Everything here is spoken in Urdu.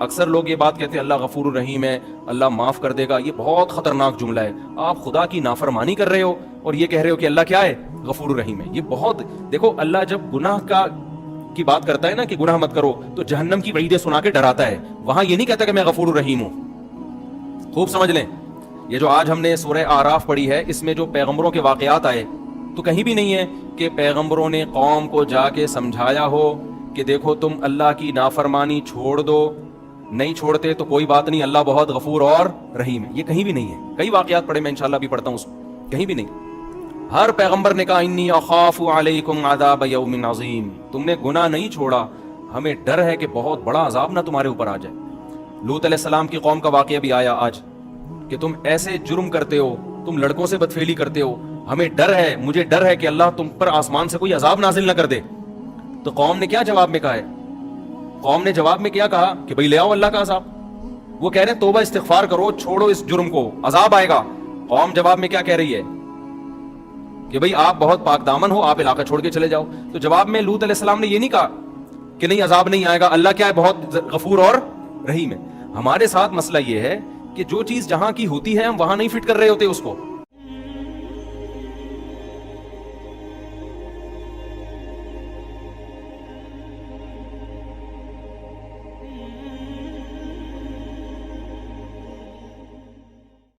اکثر لوگ یہ بات کہتے ہیں اللہ غفور الرحیم ہے، اللہ معاف کر دے گا. یہ بہت خطرناک جملہ ہے. آپ خدا کی نافرمانی کر رہے ہو اور یہ کہہ رہے ہو کہ اللہ کیا ہے؟ غفور الرحیم ہے. یہ بہت، دیکھو اللہ جب گناہ کی بات کرتا ہے نا کہ گناہ مت کرو، تو جہنم کی وعیدیں سنا کے ڈراتا ہے. وہاں یہ نہیں کہتا کہ میں غفور الرحیم ہوں. خوب سمجھ لیں، یہ جو آج ہم نے سورہ اعراف پڑھی ہے، اس میں جو پیغمبروں کے واقعات آئے، تو کہیں بھی نہیں ہے کہ پیغمبروں نے قوم کو جا کے سمجھایا ہو کہ دیکھو تم اللہ کی نافرمانی چھوڑ دو. نہیں چھوڑتے تو کوئی بات نہیں، اللہ بہت غفور اور رحیم ہے. یہ کہیں بھی نہیں ہے. کئی واقعات پڑھے، میں انشاءاللہ بھی پڑھتا ہوں اس کو. کہیں بھی نہیں. ہر پیغمبر نے کہا انی اخاف علیکم عذاب یوم عظیم. تم نے گناہ نہیں چھوڑا، ہمیں ڈر ہے کہ بہت بڑا عذاب نہ تمہارے اوپر آ جائے. لوط علیہ السلام کی قوم کا واقعہ بھی آیا آج کہ تم ایسے جرم کرتے ہو، تم لڑکوں سے بدفعلی کرتے ہو، ہمیں ڈر ہے، مجھے ڈر ہے کہ اللہ تم پر آسمان سے کوئی عذاب نازل نہ کر دے. تو قوم نے کیا جواب میں کہا ہے؟ قوم نے جواب میں کیا کہا کہ بھئی لے آؤ اللہ کا عذاب. وہ کہہ رہے ہیں توبہ استغفار کرو، چھوڑو اس جرم کو، عذاب آئے گا. قوم جواب میں کیا کہہ رہی ہے کہ بھئی آپ بہت پاک دامن ہو، آپ علاقہ چھوڑ کے چلے جاؤ. تو جواب میں لوط علیہ السلام نے یہ نہیں کہا کہ نہیں عذاب نہیں آئے گا، اللہ کیا ہے؟ بہت غفور اور رحیم ہے. ہمارے ساتھ مسئلہ یہ ہے کہ جو چیز جہاں کی ہوتی ہے ہم وہاں نہیں فٹ کر رہے ہوتے اس کو.